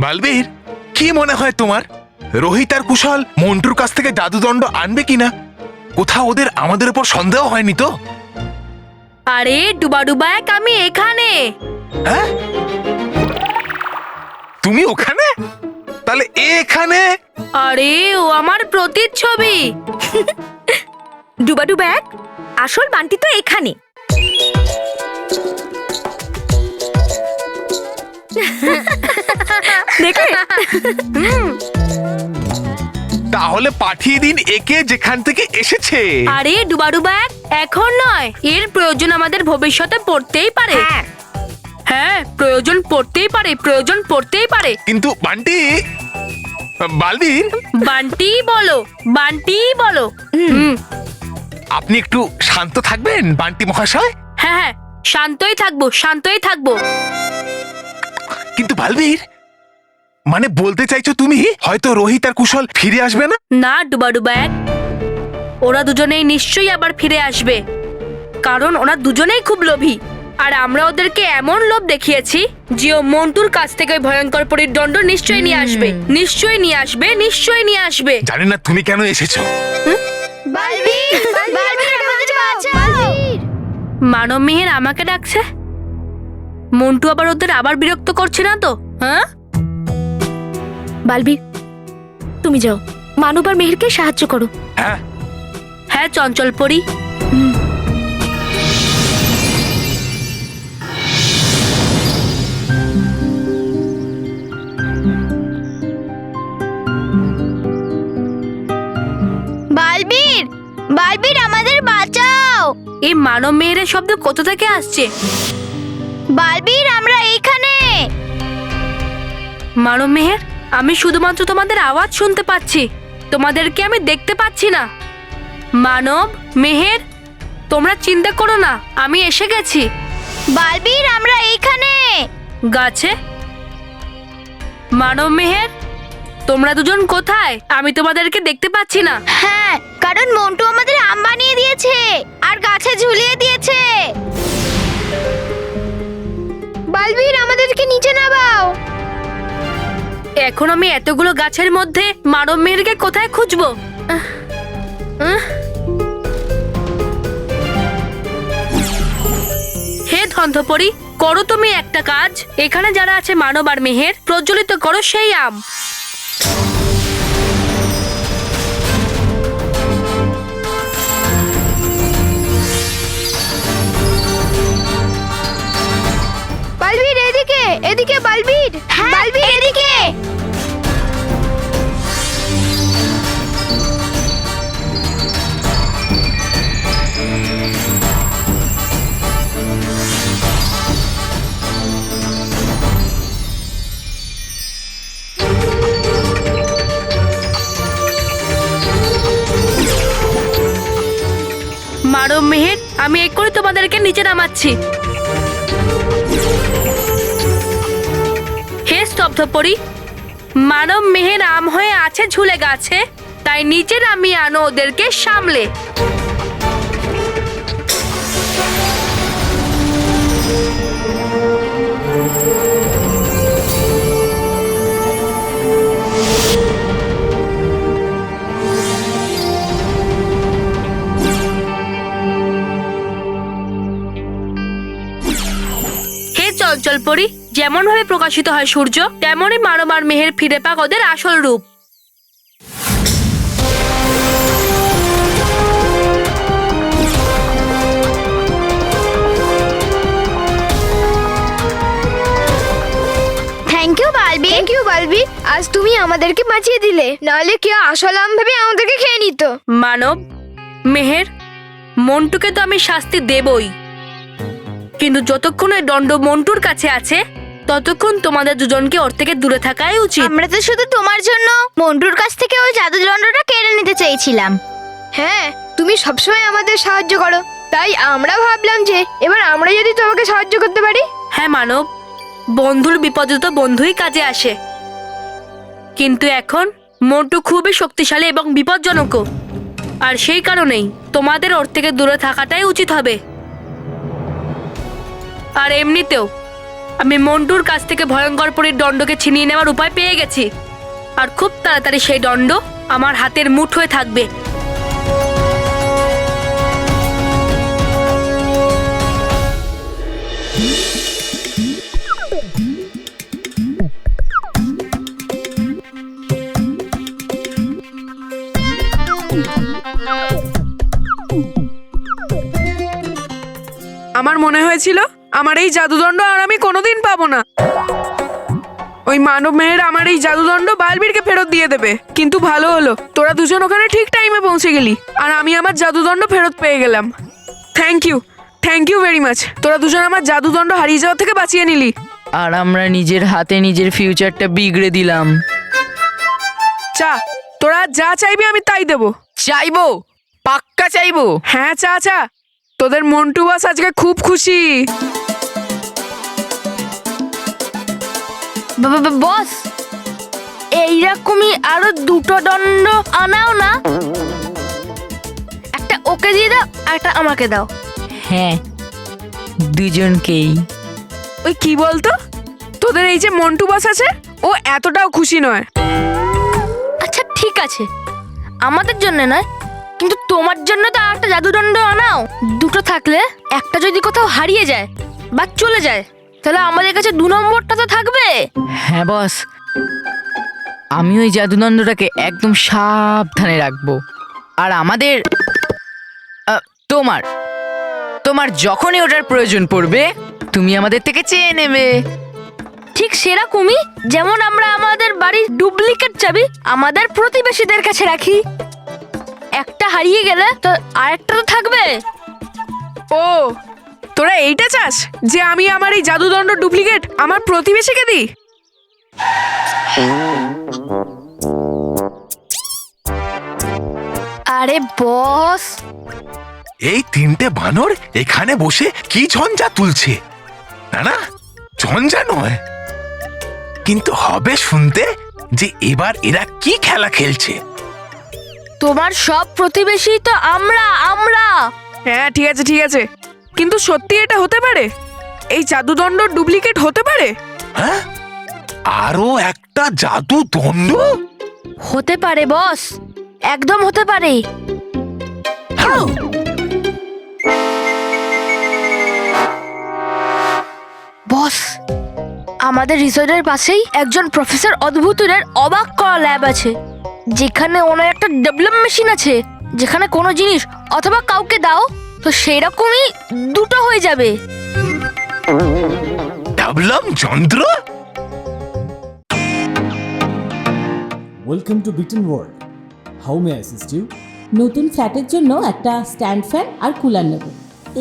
বালবীর, কি মনে হয় তোমার রোহিত আর কুশল মন্টুর কাছ থেকে জাদুদণ্ড আনবে কিনা? কোথাও ওদের আমাদের উপর সন্দেহ হয়নি তো? আরে ডুবাডুবা এক, আমি এখানে। হ্যাঁ, তুমি ওখানে? তাহলে এখানে? আরে ও আমার প্রতিচ্ছবি। ডুবাডুবা এক, আসল বান্টি তো এখানে। দেখলে? তাহলে পাঠিয়ে দিন একে যেখান থেকে এসেছে। আরে ডুবাডুবা এক, এখন নয়, এর প্রয়োজন আমাদের ভবিষ্যতে পড়তেই পারে। হ্যাঁ, হ্যাঁ, প্রয়োজন পড়তেই পারে, প্রয়োজন পড়তেই পারে। কিন্তু বান্টি, বালবীর, বান্টি বলো, বান্টি বলো। আপনি একটু শান্ত থাকবেন বান্টি মহাশয়। হ্যাঁ হ্যাঁ, শান্তই থাকবো, শান্তই থাকবো। কিন্তু বালবীর, মানে বলতে চাইছো তুমি হয়তো রোহিত আর কুশল ফিরে আসবে না? না ডুবাডুবা এক, ওরা দুজনেই নিশ্চয়ই আবার ফিরে আসবে, কারণ ওরা দুজনেই খুব লোভী। আর আমরা ওদেরকে এমন লোভ দেখিয়েছি যে ও মন্টুর কাছ থেকে ওই ভয়ঙ্কর পরীর দণ্ড নিশ্চয়ই নিয়ে আসবে, নিশ্চয়ই নিয়ে আসবে, নিশ্চয়ই নিয়ে আসবে। জানি না তুমি কেন এসেছো। মানব মেহের আমাকে ডাকছে। মন্টু আবার ওদের আবার বিরক্ত করছে না তো? হ্যাঁ, বালবীর, তুমি যাও, মানব আর মেহেরকে সাহায্য করো। হ্যাঁ, হ্যাঁ চঞ্চল পরি। বালবীর, বালবীর আমাদের বাঁচাও। এই মানব মেহেরের শব্দ কোথা থেকে আসছে? বালবীর, আমরা এইখানে। মানব মেহের, আমি শুধুমাত্র তোমাদের আওয়াজ শুনতে পাচ্ছি, তোমাদেরকে আমি দেখতে পাচ্ছি না। মানব মেহের, তোমরা চিন্তা করো না, আমি এসে গেছি। বালবীর, আমরা এইখানে। গাছে? মানব মেহের, তোমরা দুজন কোথায়? আমি তোমাদেরকে দেখতে পাচ্ছি না। হ্যাঁ, কারণ মন্টু আমাদের আম বানিয়ে দিয়েছে আর গাছে ঝুলিয়ে দিয়েছে। বালবীর, আমাদেরকে নিচে নামাও। এখন আমি এতগুলো গাছের মধ্যে মানব মেহেরকে কোথায় খুঁজবো? হে ধন্ধপরি, করো তুমি একটা কাজ। এখানে যারা আছে মানব আর মেহের, প্রজ্বলিত করো সেই আম। বালবীর, এদিকে, এদিকে বালবীর। বালবীর, এদিকে। মানব মেহের, আমি এক্ষুনি তোমাদেরকে নিচে নামাচ্ছি। হে স্তব্ধপরি, মানব মেহের আম হয়ে আছে ঝুলে গাছে, তাই নিচে নামিয়ে আনো ওদেরকে সামলে। হে চঞ্চল পরি, যেমন ভাবে প্রকাশিত হয় সূর্য, তেমনই মানব আর মেহের ফিরে পাক ওদের আসল রূপ। Thank you Balbir. Thank you Balbir, আজ তুমি আমাদেরকে বাঁচিয়ে দিলে, নাহলে কেউ আসল আম ভেবে আমাদেরকে খেয়ে নিত। মানব, মেহের, মন্টুকে তো আমি শাস্তি দেবই, কিন্তু যতক্ষণ ওই দণ্ড মন্টুর কাছে আছে ততক্ষণ তোমাদের দুজনকে ওর থেকে দূরে থাকাই উচিত। আমরা তো শুধু তোমার জন্য মন্টুর কাছ থেকে ওই জাদুদণ্ডটা কেড়ে নিতে চেয়েছিলাম। হ্যাঁ, তুমি সবসময় আমাদের সাহায্য করো, তাই আমরা ভাবলাম যে এবার আমরা যদি তোমাকে সাহায্য করতে পারি। হ্যাঁ মানব, বন্ধুর বিপদে তো বন্ধুই কাজে আসে, কিন্তু এখন মন্টু খুবই শক্তিশালী এবং বিপজ্জনকও, আর সেই কারণেই তোমাদের ওর থেকে দূরে থাকাটাই উচিত হবে। আর এমনিতেও আমি মন্টুর কাছ থেকে ভয়ঙ্কর পরীর দণ্ডকে ছিনিয়ে নেওয়ার উপায় পেয়ে গেছি, আর খুব তাড়াতাড়ি সেই দণ্ড আমার হাতের মুঠোয় থাকবে। আমার মনে হয়েছিল আমার এই জাদুদণ্ড আর আমি কোনোদিন পাবো না। ওই মানব মেহের আমার এই জাদুদণ্ড বালবীরকে ফেরত দিয়ে দেবে, কিন্তু ভালো হলো তোরা দুজন ওখানে ঠিক টাইমে পৌঁছে গেলি আর আমি আমার জাদুদণ্ড ফেরত পেয়ে গেলাম। Thank you very much. তোরা দুজন আমার জাদুদণ্ড হারিয়ে যাওয়া থেকে বাঁচিয়ে নিলি। আর আমরা নিজের হাতে নিজের ফিউচারটা বিগড়ে দিলাম। চা, তোরা যা চাইবি আমি তাই দেবো। চাইবো? পাক্কা চাইবো। হ্যাঁ চা। তোদের মন্টু বস আজকে খুব খুশি। বস, এইরকমই আরো দুটো দণ্ড আনাও না। একটা ওকে দিয়ে দাও আর একটা আমাকে দাও। হ্যাঁ, দুজনকেই। ওই কি বলতো, তোদের এই যে মন্টু বস আছে ও এতটাও খুশি নয়। আচ্ছা ঠিক আছে, আমাদের জন্য নয়, কিন্তু তোমার জন্য তো আর একটা জাদুদণ্ড আনাও। দুটো থাকলে একটা যদি কোথাও হারিয়ে যায় বা চলে যায়, তাহলে আমাদের কাছে 2 নম্বরটা তো থাকবে। হ্যাঁ বস, আমি ওই জাদুদণ্ডটাকে একদম সাবধানে রাখবো। আর আমাদের তোমার যখনই ওটার প্রয়োজন পড়বে তুমি আমাদের থেকে চেয়ে নেবে। ঠিক সেরকমই যেমন আমরা আমাদের বাড়ির ডুপ্লিকেট চাবি আমাদের প্রতিবেশীদের কাছে রাখি। একটা হারিয়ে গেলে তো আরেকটা তো থাকবে। ও, তোরা এইটা চাস যে আমি আমার এই জাদুদণ্ড ডুপ্লিকেট আমার প্রতিবেশীকে দিই? আরে বস, এই 3টে বানর এখানে বসে কি ঝঞ্ঝা তুলছে। না ঝঞ্ঝা নয়, কিন্তু হবে শুনতে যে এবার এরা কি খেলা খেলছে। তোমার সব প্রতিবেশী তো আমরা। হ্যাঁ ঠিক আছে, কিন্তু সত্যি এটা হতে পারে? এই জাদুদণ্ড ডুপ্লিকেট হতে পারে? হ্যাঁ, আরো একটা জাদু দণ্ড হতে পারে বস, একদম হতে পারে। বস, আমাদের রিসর্টের পাশেই একজন প্রফেসর অদ্ভুতের অবাক করা ল্যাব আছে, যেখানে ওনার একটা ডেভেলপ মেশিন আছে, যেখানে কোনো জিনিস অথবা কাউকে দাও তো সেরকমই দুটো হয়ে যাবে। ডাবলাম যন্ত্র। Welcome to Bitten world. How may assist you? নতুন ফ্ল্যাটের জন্য একটা স্ট্যান্ড ফ্যান আর কুলার নেব।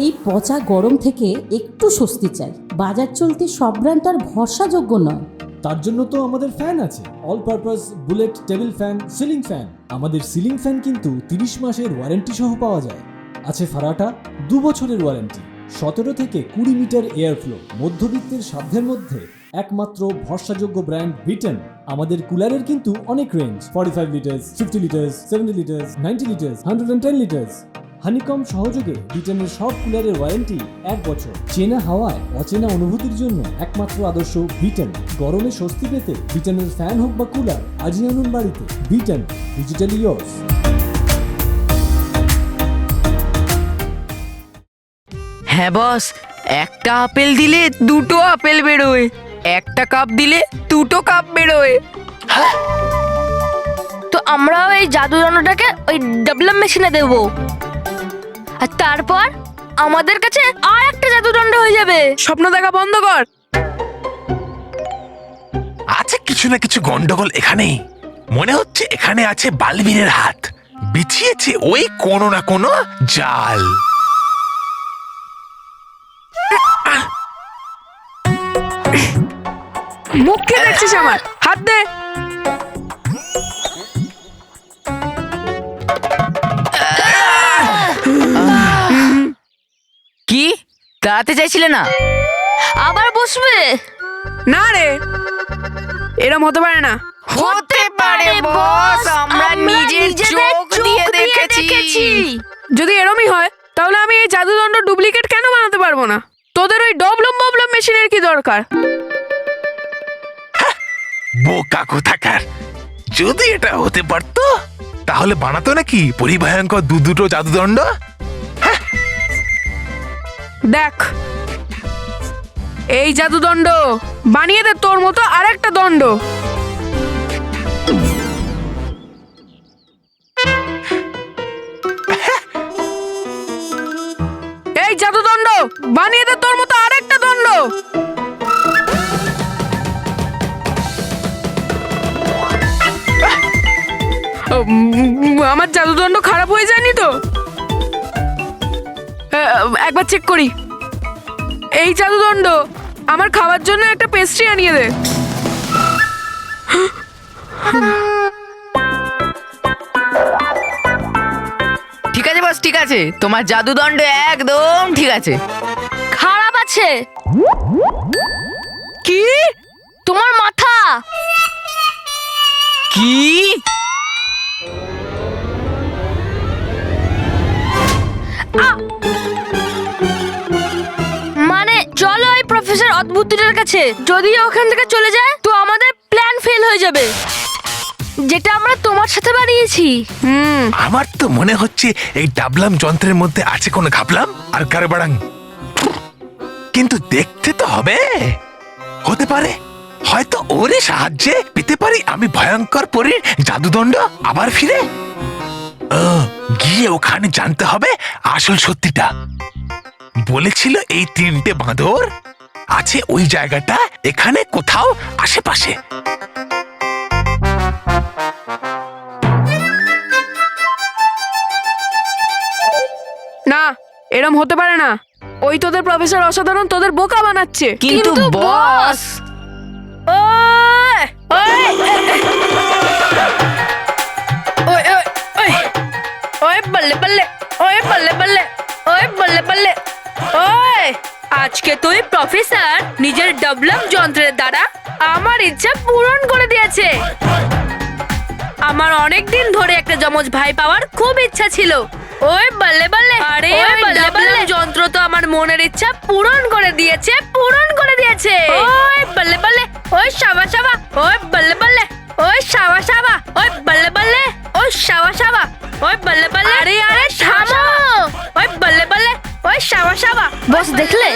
এই পচা গরম থেকে একটু স্বস্তি চাই। বাজার চলতে সব ব্র্যান্ড আর ভরসাযোগ্য নয়। তার জন্য তো আমাদের ফ্যান আছে, all purpose bullet table fan, ceiling fan. আমাদের সিলিং ফ্যান কিন্তু 30 মাসের ওয়ারেন্টি সহ পাওয়া যায়। আছে ফারাটা 2 বছরের ওয়ারেন্টি, 17 থেকে 20 মিটার এয়ার ফ্লো, মধ্যবিত্তের সাধ্যের মধ্যে একমাত্র ভরসাযোগ্য ব্র্যান্ড বিটেন। আমাদের কুলারের কিন্তু অনেক range, 45 litres, 50 litres, 70 litres, 90 litres, 110 litres. Honeycomb সহযোগে বিটেনের সব কুলারের ওয়ারেন্টি 1 বছর। চেনা হাওয়ায় অচেনা অনুভূতির জন্য একমাত্র আদর্শ বিটেন। গরমে স্বস্তি পেতে বিটেনের ফ্যান হোক বা কুলার আজই আনুন বাড়িতে। Beaten, digitally yours. হ্যাঁ বস, একটা আপেল দিলে 2টো আপেল বেরোয়, একটা কাপ দিলে 2টো কাপ বেরোয়। তো আমরাও এই জাদুদণ্ডটাকে ওই ডেভেলপ মেশিনে দেবো, আর তারপর আমাদের কাছে আর একটা জাদুদণ্ড হয়ে যাবে। স্বপ্ন দেখা বন্ধ কর। আছে কিছু না কিছু গন্ডগোল এখানেই। মনে হচ্ছে এখানে আছে বালবীরের হাত, বিছিয়েছে ওই কোনো না কোনো জাল। মুখ কে দেখছিস আমার? হাত দে। কি দাঁড়াতে চাইছিলে না? আবার বসবে? না রে, এরম হতে পারে না। হতে পারে বস, আমরা নিজের চোখ দিয়ে দেখেছি। যদি এরমই হয় তাহলে আমি এই জাদুদণ্ড ডুপ্লিকেট কেন বানাতে পারবো না? তোদের ওই ডবলম ববলম মেশিনের কি দরকার? বোকা কোথাকার, যদি এটা হতে পারতো তাহলে বানাতো নাকি পরিভয়ঙ্কর দুটো জাদুদণ্ড? দেখ, এই জাদুদণ্ড বানিয়ে দে তোর মতো আরেকটা দণ্ড। এই জাদুদণ্ড বানিয়ে দে তোর মতো আরেকটা দণ্ড। আমার জাদুদণ্ড খারাপ হয়ে যায়নি তো? একবার চেক করি। এই জাদুদণ্ড আমার খাওয়ার জন্য একটা পেস্ট্রি আনিয়ে দে। ঠিক আছে বস, ঠিক আছে, তোমার জাদুদণ্ড একদম ঠিক আছে। খারাপ আছে। কি? তোমার মাথা। কি? মানে চলো ওই প্রফেসর অদ্ভুতের কাছে। যদি ওখান থেকে চলে যায় তো আমাদের প্ল্যান ফেল হয়ে যাবে, যেটা আমরা তোমার সাথে বানিয়েছি। আমার তো মনে হচ্ছে এই ডাবলাম যন্ত্রের মধ্যে আছে কোনো ঘাবলাম আর কারবাড়াং, কিন্তু দেখতে তো হবে। হতে পারে হয়তো ওরে সাহায্যে পেতে পারি আমি ভয়ঙ্কর পরীর জাদুদণ্ড আবার ফিরে। গিয়ে ওখানে জানতে হবে আসল সত্যিটা। বলেছিল এই 3টে বাঁদর আছে ওই জায়গাটা, এখানে কোথাও আশেপাশে। না, এরম হতে পারে না। ওই তোদের প্রফেসর অসাধারণ তোদের বোকা বানাচ্ছে। কিন্তু বস, বল্লে বল্লে, ওই বল্লে বল্লে, ওই বল্লে বল্লে। ওই আজকে তুই প্রফেসর নিজের ডাবলাম যন্ত্রের দ্বারা আমার ইচ্ছা পূরণ করে দিয়েছে। আমার অনেক দিন ধরে একটা যমজ ভাই পাওয়ার খুব ইচ্ছা ছিল। ওই বল্লে বল্লে, আরে ওই ডাবলাম যন্ত্র তো আমার মনের ইচ্ছা পূরণ করে দিয়েছে, পূরণ করে দিয়েছে। ওই বল্লে বল্লে, ওই শাবা শাবা, ওই বল্লে বল্লে, ওই শাবা শাবা, ওই বল্লে বল্লে, ওই শাবা শাবা, ওই বল্লে বল্লে। আরে আরে থামো, ওই বল্লে বল্লে, ওই শাবা শাবা। বস দেখলে,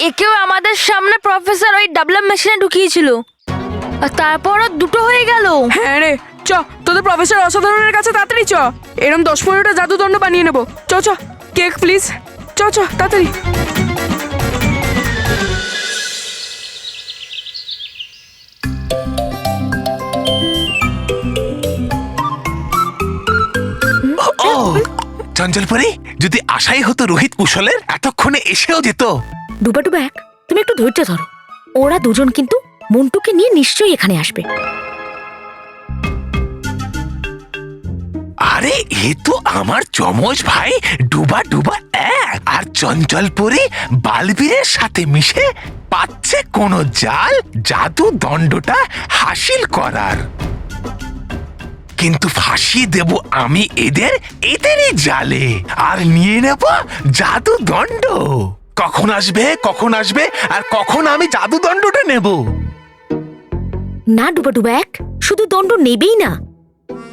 একেও আমাদের সামনে প্রফেসর ওই ডাবলাম মেশিনে ঢুকিয়েছিল, আর তারপরও দুটো হয়ে গেল। হ্যাঁ রে, চ তোদের প্রফেসর অসাধারণের কাছে তাড়াতাড়ি চ। এরম 10-15টা জাদুদণ্ড বানিয়ে নেবো। চ চ, কেক প্লিজ, চ চ তাড়াতাড়ি। ও চঞ্চলপুরি, যদি আশাই হতো রোহিত কুশলের এতক্ষণে এসেও যেত। ডুবা ডুবা এক, তুমি একটু ধৈর্য ধরো। ওরা দুজন কিন্তু মন্টুকে নিয়ে নিশ্চয়ই এখানে আসবে। আরে এ তো আমার যমজ ভাই ডুবা ডুবা এক, আর চঞ্চলপুরি বালবীরের সাথে মিশে পাচ্ছে কোন জাল জাদু দণ্ডটা হাসিল করার। কিন্তু ফাঁসিয়ে দেব আমি এদেরই জালে, আর নিয়ে নেব জাদু দণ্ড। কখন আসবে আর কখন আমি জাদু দণ্ডটা নেব? না ডুবা ডুবা এক, শুধু দণ্ড নেবেই না,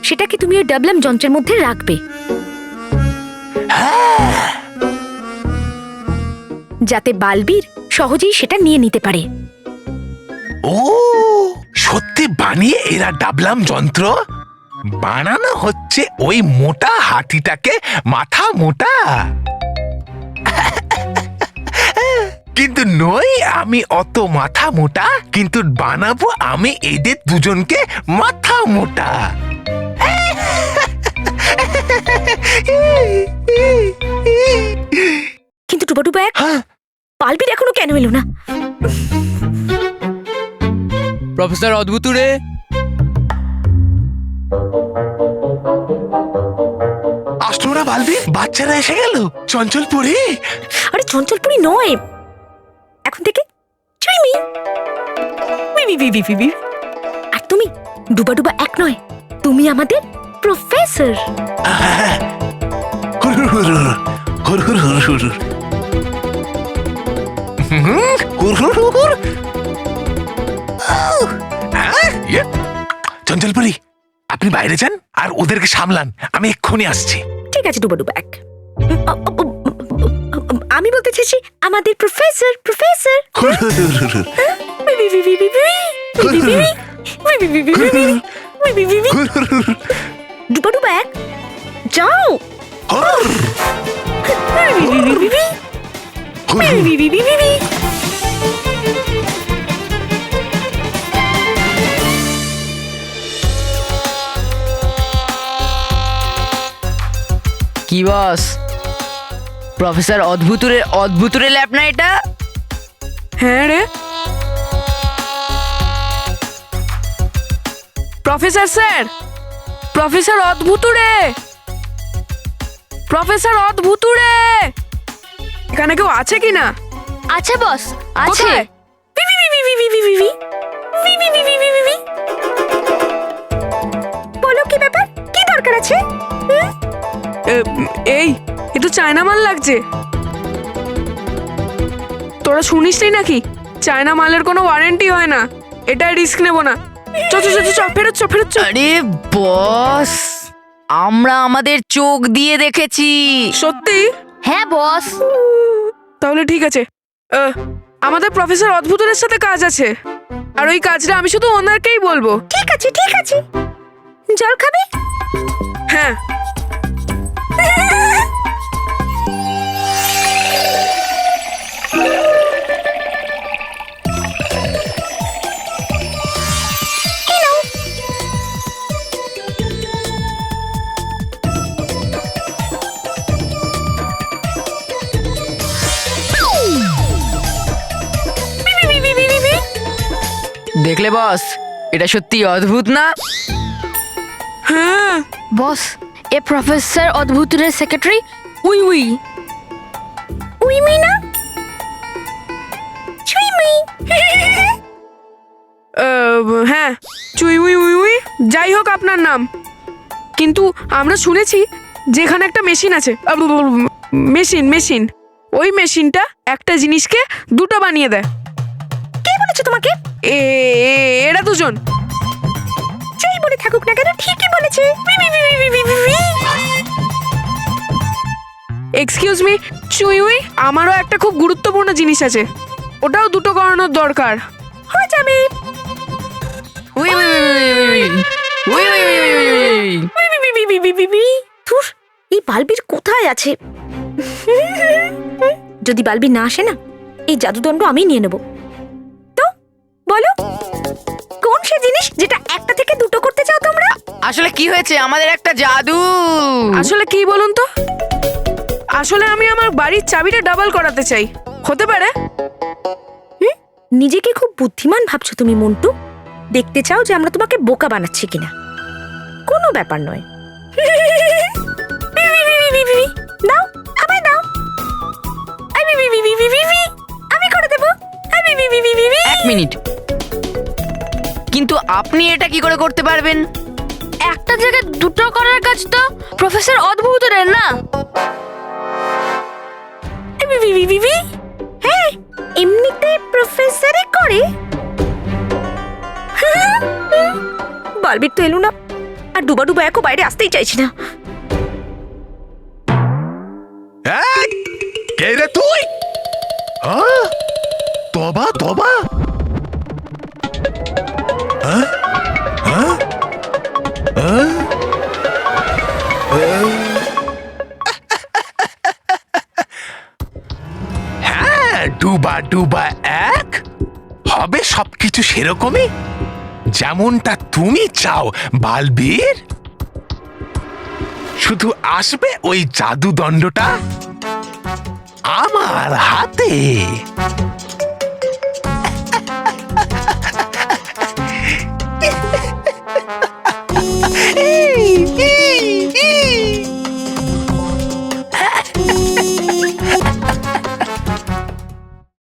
সেটাকে তুমি ওই ডাবলাম যন্ত্রের মধ্যে রাখবে, যাতে বালবীর সহজেই সেটা নিয়ে নিতে পারে। ও সত্যি বানিয়ে এরা ডাবলাম যন্ত্র বানানো হচ্ছে ওই মোটা হাতিটাকে মাথা মোটা। কিন্তু নই আমি অত মাথা মোটা, কিন্তু বানাবো আমি এদের দুজনকে মাথা মোটা। কিন্তু ডুবা ডুবা এক, বালবীর এখনো কেন এলো না? প্রফেসর অদ্ভুতুরে, আসলো না বালবীর, বাচ্চারা এসে গেল। চঞ্চলপুরি, আরে চঞ্চলপুরি নয়, এখন থেকে চুইমি। আর তুমি ডুবা ডুবা এক নয়, তুমি আমাদের প্রফেসর। হুর হুর হুর হুর। হ্যাঁ, ইয়ে। চঞ্চলপুরি, আপনি বাইরে যান আর ওদেরকে সামলান, আমি এক্ষুনি আসছি। ঠিক আছে ডুবাডুবা এক। আমি বলতে চাইছি আমাদের প্রফেসর প্রফেসর হুর হুর হুর হুর হুর। হুর হুর হুর। ডুবাডুবা এক যাও। হুর। হুর হুর। কি বস, প্রফেসর অদ্ভুতুরের ল্যাব না এটা? হ্যাঁ রে, professor sir, professor Adbhuture, professor Adbhuture, এখানে কেউ আছে কি না? আছে বস, আছে। কোথায়? বলো কি ব্যাপার, কি দরকার আছে? এই এ তো চায়না মাল লাগছে। তোরা শুনিসনি নাকি চায়না মালের কোনো ওয়ারেন্টি হয় না, এটা রিস্ক নেব না। চ চ চ চ, ফেরত চ ফেরত চ। আরে বস, আমরা আমাদের চোখ দিয়ে দেখেছি। সত্যি? হ্যাঁ বস। তাহলে ঠিক আছে, আমাদের প্রফেসর অদ্ভুতের সাথে কাজ আছে, আর ওই কাজটা আমি শুধু ওনারকেই বলবো। ঠিক আছে ঠিক আছে, জল খাবে? হ্যাঁ। দেখলে বস, এটা সত্যি অদ্ভুত না? হ্যাঁ, বস, এ প্রফেসর অদ্ভুতের সেক্রেটারি উই উই। উইমি না, চুইমি। হ্যাঁ, চুই উই উই উই, যাই হোক আপনার নাম। কিন্তু আমরা শুনেছি যেখানে একটা মেশিন আছে, মেশিন, ওই মেশিনটা একটা জিনিসকে দুটো বানিয়ে দেয়। কে বলেছে তোমাকে? এরা দুজন। যেই বলে থাকুক না কেন, ঠিকই বলেছে। এক্সকিউজ মি চুই উই, আমারও একটা খুব গুরুত্বপূর্ণ জিনিস আছে, ওটাও দুটো করানোর দরকার। হয়ে যাবে। We we we we we we we we. ধুর, এই বালবির কোথায় আছে? যদি বালবি না আসে না, এই জাদুদণ্ড আমি নিয়ে নেব। তো বলো, কোন সে জিনিস যেটা একটা থেকে দুটো করতে চাও তোমরা? আসলে কি হয়েছে, আমাদের একটা জাদু। আসলে কি বলুন তো, আসলে আমি আমার বাড়ির চাবিটা ডাবল করাতে চাই, হতে পারে? নিজেকে খুব বুদ্ধিমান ভাবছো তুমি মন্টু। দেখতে চাও যে আমরা তোমাকে বোকা বানাচ্ছি কিনা? কোনো ব্যাপার নয়। দাও, আমায় দাও। আমি করে দেবো। এক মিনিট, কিন্তু আপনি এটা কি করে করতে পারবেন? একটা জায়গায় দুটো করার কাজ তো প্রফেসর অদ্ভুতের না? হ্যাঁ, এমনিতে প্রফেসরই করে। বালবির তো এলো না, আর ডুবা একও বাইরে আসতেই চাইছি না। এই, কে রে তুই? হ্যাঁ? তবা তবা। হ্যাঁ? হ্যাঁ? হ্যাঁ? হ্যাঁ, ডুবা এক হবে সবকিছু সেরকমই যেমনটা তুমি চাও বালবীর। শুধু আসবে ওই জাদুদণ্ডটা আমার হাতে।